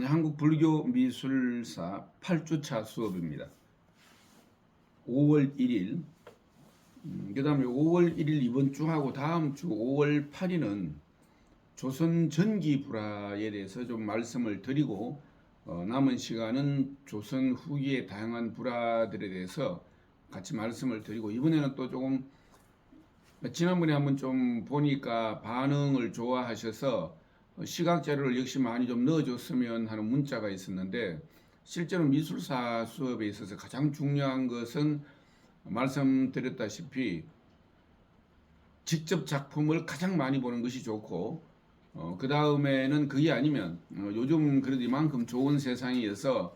한국불교미술사 8주차 수업입니다. 5월 1일, 그 다음에 5월 1일 이번 주하고 다음 주 5월 8일은 조선 전기 불화에 대해서 좀 말씀을 드리고, 남은 시간은 조선 후기의 다양한 불화들에 대해서 같이 말씀을 드리고, 이번에는 또 조금 지난번에 한번 좀 보니까 반응을 좋아하셔서 시각 자료를 역시 많이 좀 넣어줬으면 하는 문자가 있었는데, 실제로 미술사 수업에 있어서 가장 중요한 것은 말씀드렸다시피 직접 작품을 가장 많이 보는 것이 좋고, 그 다음에는 그게 아니면 요즘 그래도 이만큼 좋은 세상이어서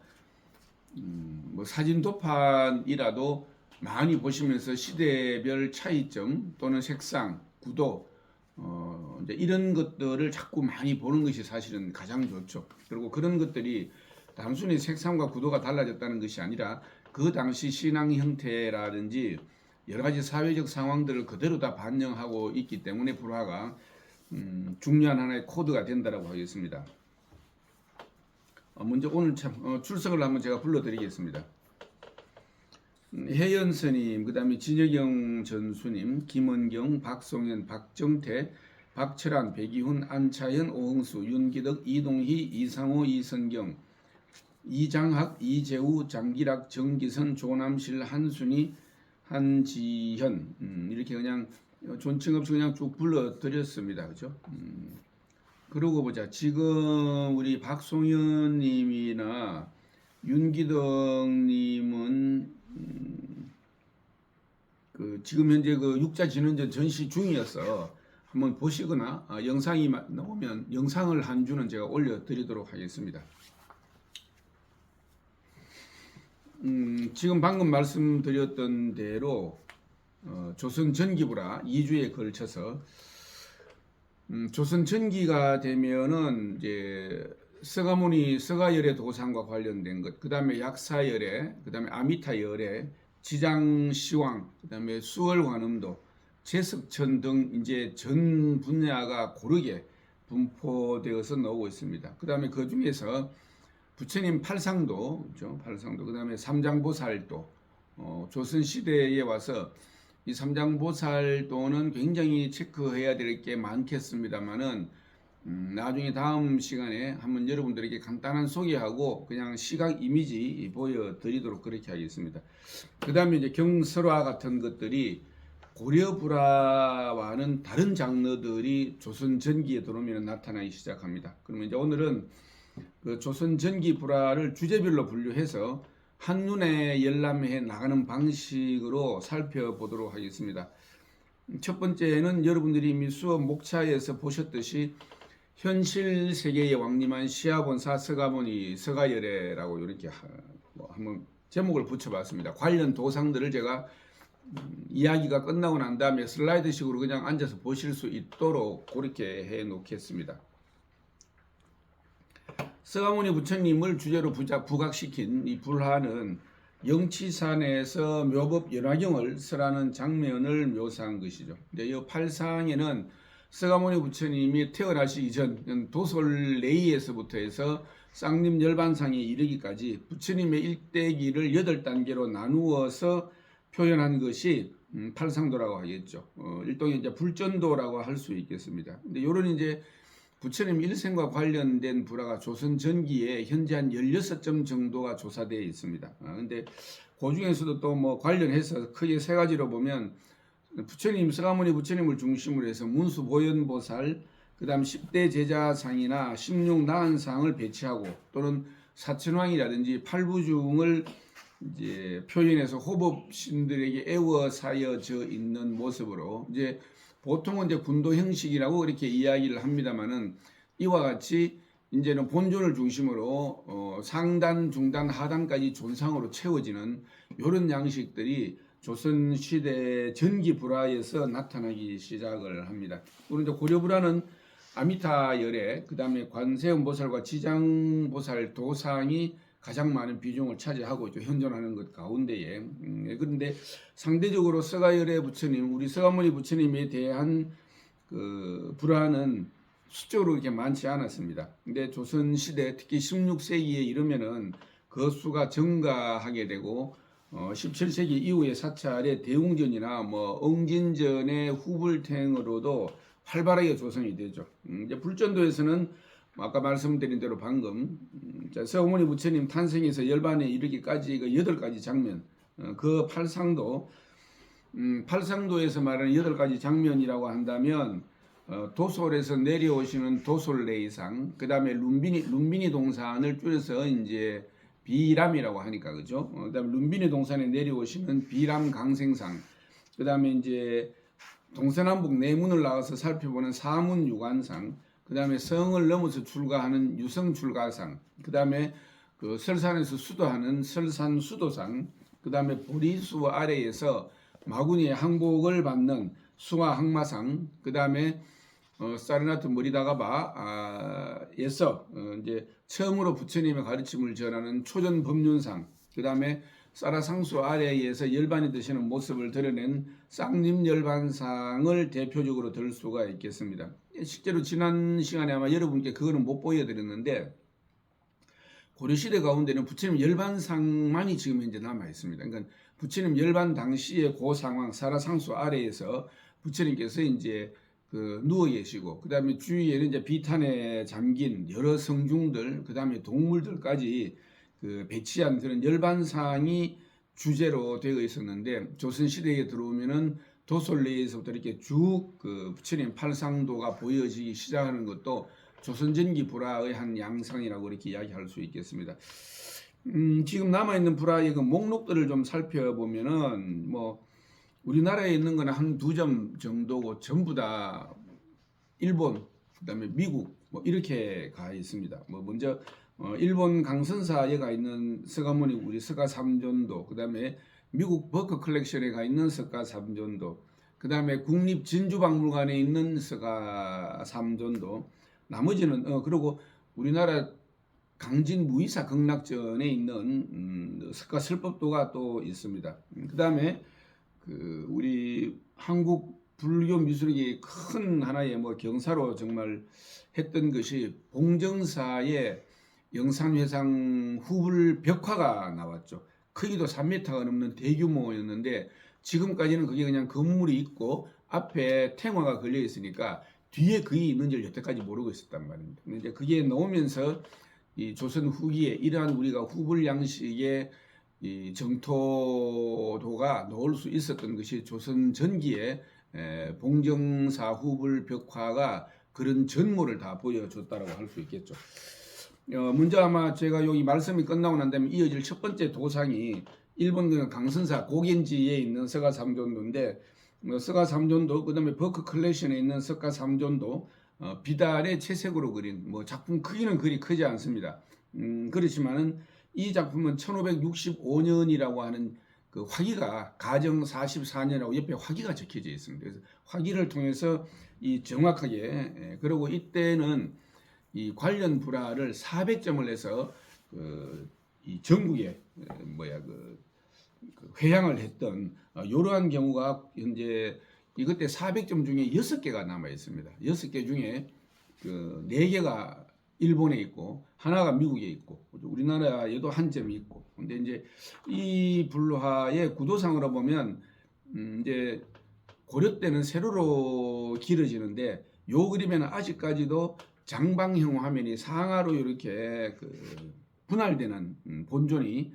뭐 사진 도판이라도 많이 보시면서 시대별 차이점 또는 색상, 구도 이제 이런 것들을 자꾸 많이 보는 것이 사실은 가장 좋죠. 그리고 그런 것들이 단순히 색상과 구도가 달라졌다는 것이 아니라 그 당시 신앙 형태라든지 여러 가지 사회적 상황들을 그대로 다 반영하고 있기 때문에 불화가 중요한 하나의 코드가 된다고 하겠습니다. 먼저 오늘 출석을 한번 제가 불러드리겠습니다. 혜연 스님, 그 다음에 진여경 전수님, 김원경, 박송현, 박정태, 박철환, 백이훈, 안차현, 오흥수, 윤기덕, 이동희, 이상호, 이선경, 이장학, 이재우, 장기락, 정기선, 조남실, 한순희, 한지현, 이렇게 그냥 존칭 없이 그냥 쭉 불러드렸습니다. 그죠? 그러고 보자. 지금 우리 박송현 님이나 윤기덕 님은 지금 현재 그 육자 진원전 전시 중이어서 한번 보시거나 영상이 나오면 영상을 한 주는 제가 올려드리도록 하겠습니다. 지금 방금 말씀드렸던 대로 조선 전기불화 2주에 걸쳐서 조선 전기가 되면은 이제 서가모니 서가열의 도상과 관련된 것, 그 다음에 약사열애, 그 다음에 아미타열애, 지장시황, 그 다음에 수월관음도, 제석천 등 이제 전 분야가 고르게 분포되어서 나오고 있습니다. 그 다음에 그 중에서 부처님 팔상도, 그렇죠? 팔상도, 그 다음에 삼장보살도, 조선 시대에 와서 이 삼장보살도는 굉장히 체크해야 될 게 많겠습니다만은 나중에 다음 시간에 한번 여러분들에게 간단한 소개하고 그냥 시각 이미지 보여드리도록 그렇게 하겠습니다. 그 다음에 이제 경설화 같은 것들이 고려 불화와는 다른 장르들이 조선 전기에 들어오면 나타나기 시작합니다. 그러면 이제 오늘은 그 조선 전기 불화를 주제별로 분류해서 한눈에 열람해 나가는 방식으로 살펴보도록 하겠습니다. 첫 번째는 여러분들이 이미 수업 목차에서 보셨듯이 현실 세계에 왕림한 시아본사 서가모니 서가열애라고 이렇게 한번 제목을 붙여봤습니다. 관련 도상들을 제가 이야기가 끝나고 난 다음에 슬라이드식으로 그냥 앉아서 보실 수 있도록 그렇게 해 놓겠습니다. 서가모니 부처님을 주제로 부각시킨 이 불화는 영치산에서 묘법 연화경을 설하는 장면을 묘사한 것이죠. 이제 이 팔상에는 서가모니 부처님이 태어나시기 전 도솔 레이에서부터 해서 쌍림 열반상에 이르기까지 부처님의 일대기를 8단계로 나누어서 표현한 것이 팔상도라고 하겠죠. 일종의 이제 불전도라고 할 수 있겠습니다. 근데 이런 이제 부처님 일생과 관련된 불화가 조선 전기에 현재 한 16점 정도가 조사되어 있습니다. 근데 그 중에서도 또 뭐 관련해서 크게 세 가지로 보면 부처님, 서가모니 부처님을 중심으로 해서 문수보현보살, 그 다음 10대 제자상이나 16나한상을 배치하고 또는 사천왕이라든지 팔부중을 이제 표현해서 호법신들에게 애워사여져 있는 모습으로 이제 보통은 이제 군도 형식이라고 그렇게 이야기를 합니다만은 이와 같이 이제는 본尊을 중심으로 상단, 중단, 하단까지 존상으로 채워지는 이런 양식들이 조선 시대 전기 불화에서 나타나기 시작을 합니다. 우리 이제 고려 불화는 아미타 열애, 그 다음에 관세음보살과 지장보살 도상이 가장 많은 비중을 차지하고 있죠. 현존하는 것 가운데에. 그런데 상대적으로 서가열애 부처님, 우리 서가모니 부처님에 대한 그 불화는 수적으로 그렇게 많지 않았습니다. 근데 조선시대 특히 16세기에 이르면은 그 수가 증가하게 되고 17세기 이후의 사찰의 대웅전이나 뭐 엉진전의 후불탱으로도 활발하게 조성이 되죠. 이제 불전도에서는 아까 말씀드린 대로 방금 서어머니 부처님 탄생에서 열반에 이르기까지 그 8가지 장면 그 팔상도에서 말하는 8가지 장면이라고 한다면 도솔에서 내려오시는 도솔레이상, 그 다음에 룸비니 동산을 줄여서 이제 비람이라고 하니까 그죠? 그다음에 룸비니 동산에 내려오시는 비람 강생상, 그 다음에 이제 동서남북 내문을 나와서 살펴보는 사문 유관상, 그 다음에 성을 넘어서 출가하는 유성 출가상, 그 다음에 그 설산에서 수도하는 설산 수도상, 그 다음에 보리수 아래에서 마구니의 항복을 받는 수화 항마상, 그 다음에 사르나트 머리다가바에서 이제 처음으로 부처님의 가르침을 전하는 초전 법륜상, 그 다음에 사라상수 아래에서 열반이 되시는 모습을 드러낸 쌍림 열반상을 대표적으로 들 수가 있겠습니다. 실제로 지난 시간에 아마 여러분께 그거는 못 보여드렸는데 고려시대 가운데는 부처님 열반상만이 지금 현재 남아 있습니다. 그러니까 부처님 열반 당시의 그 상황, 사라상수 아래에서 부처님께서 이제 누워 계시고, 그 다음에 주위에는 이제 비탄에 잠긴 여러 성중들, 그 다음에 동물들까지 배치한 그런 열반상이 주제로 되어 있었는데, 조선시대에 들어오면은 도솔내에서부터 이렇게 쭉 부처님 팔상도가 보여지기 시작하는 것도 조선전기 불화의 한 양상이라고 이렇게 이야기할 수 있겠습니다. 지금 남아있는 불화의 그 목록들을 좀 살펴보면은 뭐 우리나라에 있는 거는 한 2점 정도고 전부 다 일본, 그다음에 미국 뭐 이렇게 가 있습니다. 뭐 먼저 일본 강선사에 가 있는 서가모니 우리 서가 삼존도, 그다음에 미국 버크 컬렉션에 가 있는 서가 삼존도, 그다음에 국립 진주박물관에 있는 서가 삼존도, 나머지는 그리고 우리나라 강진 무이사 극락전에 있는 석가 설법도가 또 있습니다. 그다음에 우리 한국 불교 미술계의 큰 하나의 뭐 경사로 정말 했던 것이 봉정사의 영산회상 후불 벽화가 나왔죠. 크기도 3m가 넘는 대규모였는데 지금까지는 그게 그냥 건물이 있고 앞에 탱화가 걸려 있으니까 뒤에 그게 있는지를 여태까지 모르고 있었단 말입니다. 근데 이제 그게 나오면서 이 조선 후기에 이러한 우리가 후불 양식의 이 정토도가 놓을 수 있었던 것이 조선 전기에 봉정사 후불 벽화가 그런 전모를 다 보여줬다라고 할 수 있겠죠. 먼저 아마 제가 여기 말씀이 끝나고 난 다음에 이어질 첫 번째 도상이 일본 강선사 고겐지에 있는 서가 삼존도인데, 서가 삼존도, 그다음에 버크 컬렉션에 있는 서가 삼존도 비달의 채색으로 그린 뭐 작품 크기는 그리 크지 않습니다. 그렇지만은 이 작품은 1565년이라고 하는 그 화기가 가정 44년이라고 옆에 화기가 적혀져 있습니다. 그래서 화기를 통해서 이 정확하게 그리고 이때는 이 관련 불화를 400점을 해서 이 전국에 회향을 했던 이러한 경우가 현재 이것때 400점 중에 6개가 남아 있습니다. 6개 중에 4개가 일본에 있고 하나가 미국에 있고 우리나라에도 한 점이 있고. 근데 이제 이 불화의 구도상으로 보면 이제 고려 때는 세로로 길어지는데 요 그림에는 아직까지도 장방형 화면이 상하로 이렇게 분할되는 본존이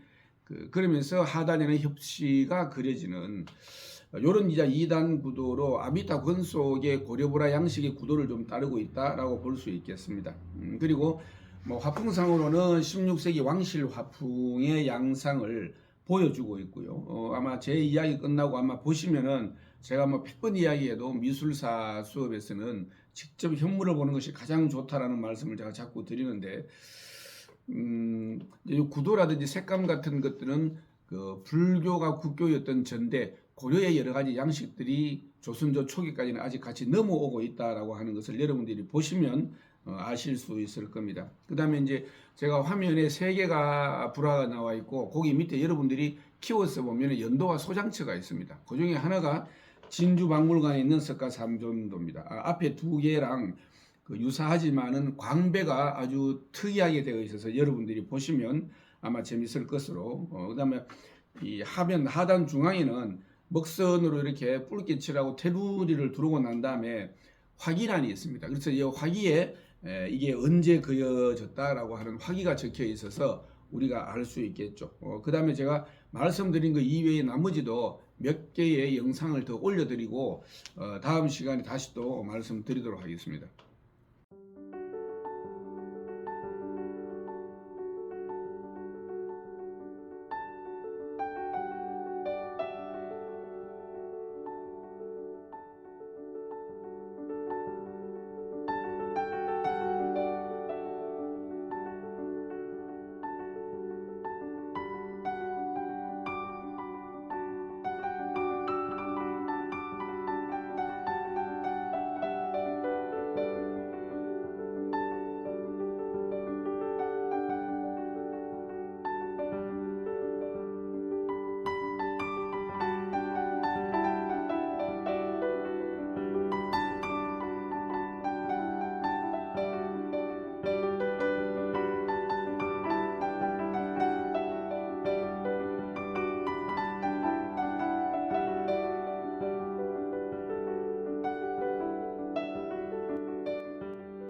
그러면서 하단에는 협시가 그려지는 요런 이제 2단 구도로 아비타 권속의 고려불화 양식의 구도를 좀 따르고 있다라고 볼 수 있겠습니다. 그리고 뭐 화풍상으로는 16세기 왕실 화풍의 양상을 보여주고 있고요. 아마 제 이야기 끝나고 아마 보시면은 제가 뭐 100번 이야기해도 미술사 수업에서는 직접 현물을 보는 것이 가장 좋다라는 말씀을 제가 자꾸 드리는데, 구도라든지 색감 같은 것들은 불교가 국교였던 전대 고려의 여러 가지 양식들이 조선조 초기까지는 아직 같이 넘어오고 있다라고 하는 것을 여러분들이 보시면 아실 수 있을 겁니다. 그 다음에 이제 제가 화면에 3개가 불화가 나와 있고 거기 밑에 여러분들이 키워서 보면 연도와 소장처가 있습니다. 그 중에 하나가 진주박물관에 있는 석가 삼존도입니다. 앞에 2개랑 그 유사하지만은 광배가 아주 특이하게 되어 있어서 여러분들이 보시면 아마 재밌을 것으로. 그다음에 이 하면 하단 중앙에는 먹선으로 이렇게 붉게 칠하고 테두리를 두르고 난 다음에 화기란이 있습니다. 그래서 이 화기에 이게 언제 그려졌다라고 하는 화기가 적혀 있어서 우리가 알 수 있겠죠. 그 다음에 제가 말씀드린 거 이외에 나머지도 몇 개의 영상을 더 올려드리고 다음 시간에 다시 또 말씀드리도록 하겠습니다.